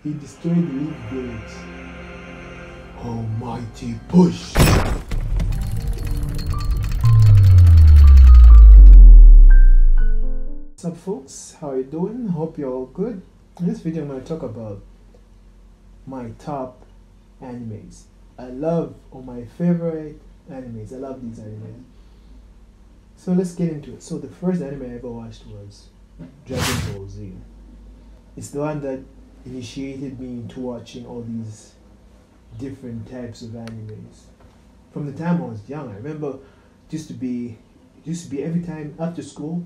he destroyed the Leaf Village. Almighty push! What's up folks, how are you doing? Hope you're all good. In this video I'm going to talk about my top animes. My favorite animes. I love these animes. So let's get into it. So the first anime I ever watched was Dragon Ball Z. It's the one that initiated me into watching all these different types of animes. From the time I was young, I remember it used to be every time after school,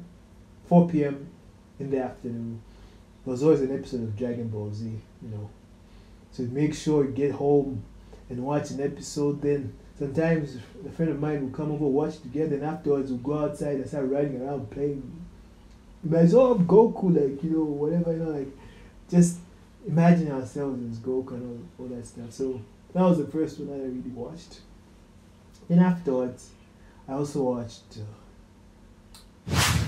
4 p.m. in the afternoon, there was always an episode of Dragon Ball Z, you know. So make sure you get home and watch an episode. Then sometimes a friend of mine would come over, watch together, and afterwards we'll go outside and start running around playing. You might as well have Goku, like, you know, whatever, you know, like, just imagine ourselves as Goku and all that stuff. So that was the first one that I really watched. Then afterwards, I also watched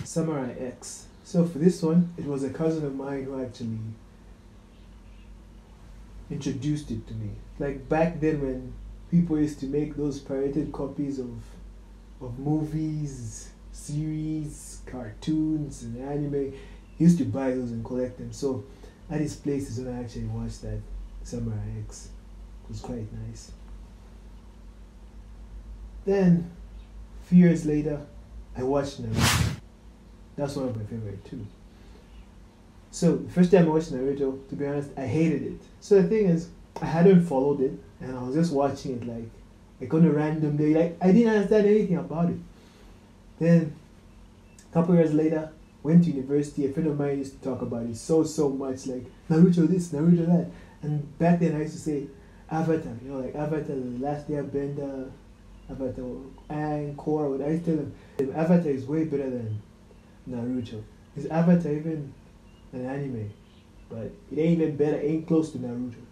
Samurai X. So for this one, it was a cousin of mine who actually introduced it to me. Like back then when people used to make those pirated copies of movies, series, cartoons, and anime, he used to buy those and collect them. So at his place is when I actually watched that Samurai X. It was quite nice. Then, a few years later, I watched Naruto. That's one of my favorite too. So the first time I watched Naruto, to be honest, I hated it. So the thing is, I hadn't followed it, and I was just watching it like on a random day. Like I didn't understand anything about it. Then, a couple years later, went to university. A friend of mine used to talk about it so much, like Naruto this, Naruto that. And back then I used to say Avatar, you know, like Avatar, the Last Airbender, Avatar, and Korra. I used to tell them Avatar is way better than Naruto. Is Avatar even an anime? But it ain't even better, ain't close to Naruto.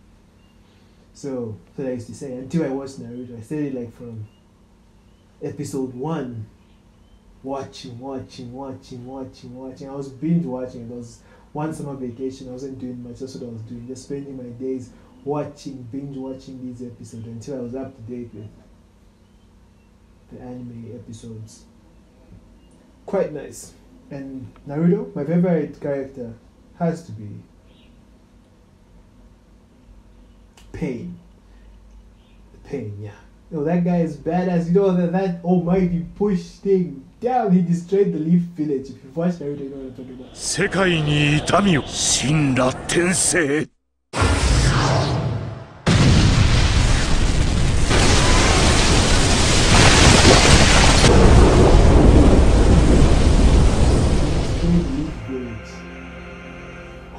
So that's what I used to say until I watched Naruto. I started like from episode 1. Watching. I was binge watching. It was one summer vacation. I wasn't doing much. That's what I was doing. Just spending my days binge watching these episodes until I was up to date with the anime episodes. Quite nice. And Naruto, my favorite character has to be Pain. Pain, yeah. You know, that guy is badass. You know that almighty push thing. Damn, he destroyed the Leaf Village. If you've watched Naruto, you know what I'm talking about. 世界に痛みを神羅転生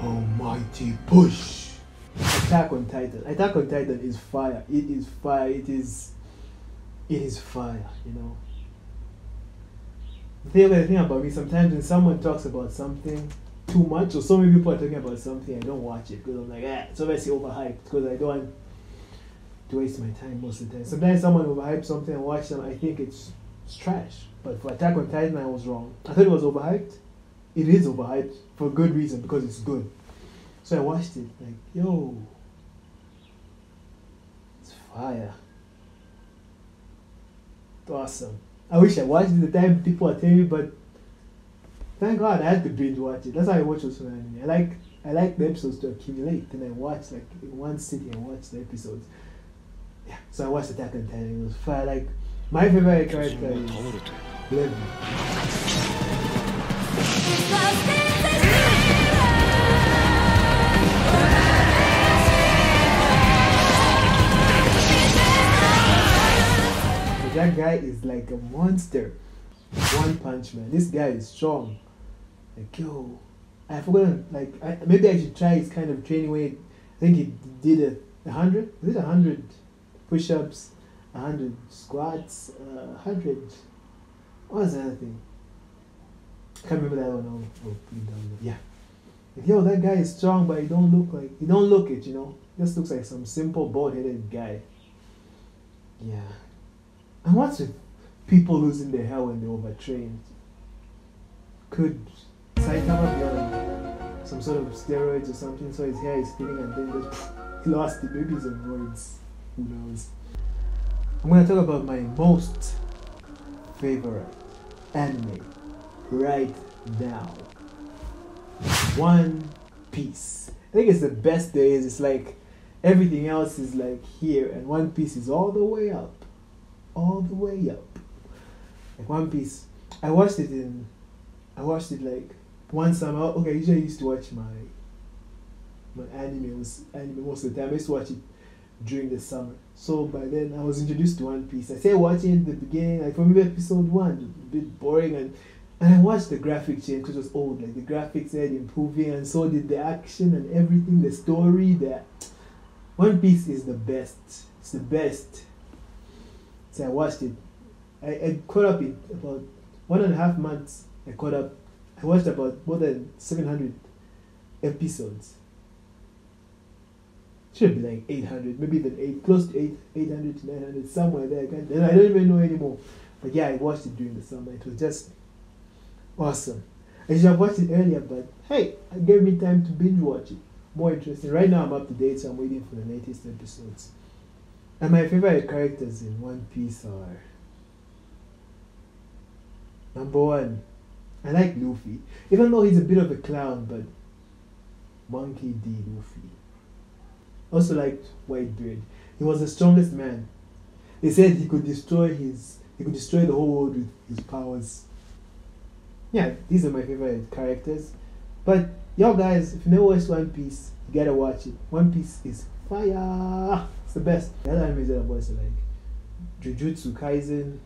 Almighty push. Attack on Titan. Attack on Titan is fire. It is fire. It is fire, you know. The thing about me, sometimes when someone talks about something too much, or so many people are talking about something, I don't watch it because I'm like, it's obviously overhyped, because I don't want to waste my time most of the time. Sometimes someone overhypes something and watch them, I think it's trash. But for Attack on Titan, I was wrong. I thought it was overhyped. It is overhyped for a good reason, because it's good. So I watched it, like, yo, it's fire. It's awesome. I wish I watched it the time people are telling me, but thank God I had to binge watch it. That's how I watch also anime. I like the episodes to accumulate, and I watch like in one sitting and watch the episodes. Yeah, so I watched Attack on Titan. It was fire. Like my favorite character is Levi. That guy is like a monster. One Punch Man. This guy is strong. Like, yo, I forgot. Like, maybe I should try his kind of training way. I think he did 100. Was it 100 push-ups, 100 squats, 100. What was the other thing? I can't remember that one. I'll put it down there. Yeah. Like, yo, that guy is strong, but he don't look it. You know, just looks like some simple bald-headed guy. Yeah. And what's with people losing their hair when they're overtrained? Could Saitama be on some sort of steroids or something, so his hair is thinning, and then just he lost it. Maybe some words, who knows. I'm gonna talk about my most favorite anime right now. One Piece. I think it's the best there is. It's like everything else is like here, and One Piece is all the way up. All the way up. Like One Piece. I watched it like one summer. Okay, usually I used to watch my anime most of the time. I used to watch it during the summer. So by then I was introduced to One Piece. I started watching it at the beginning, like from episode 1, a bit boring, and I watched the graphic change because it was old. Like the graphics started improving, and so did the action and everything, the story. That One Piece is the best. It's the best. So I watched it. I caught up in about 1.5 months. I watched about more than 700 episodes. Should be like 800, maybe even close to 800 to 900, somewhere there. I don't even know anymore. But yeah, I watched it during the summer. It was just awesome. I should have watched it earlier, but hey, it gave me time to binge watch it. More interesting. Right now I'm up to date, so I'm waiting for the latest episodes. And my favorite characters in One Piece are... Number 1, I like Luffy. Even though he's a bit of a clown, but Monkey D. Luffy. Also liked Whitebeard. He was the strongest man. They said he could destroy the whole world with his powers. Yeah, these are my favorite characters. But y'all guys, if you never watched One Piece, you gotta watch it. One Piece is fire. It's the best. The other animes that I've watched are like Jujutsu Kaisen,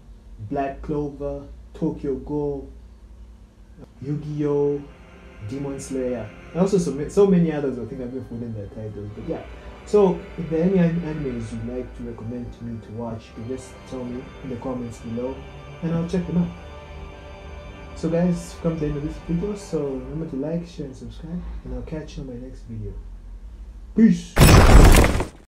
Black Clover, Tokyo Ghoul, Yu-Gi-Oh!, Demon Slayer, and also so many others. I think I've been forgetting their titles, but yeah. So if there are any animes you'd like to recommend to me to watch, you can just tell me in the comments below, and I'll check them out. So guys, come to the end of this video, so remember to like, share, and subscribe, and I'll catch you on my next video. Peace!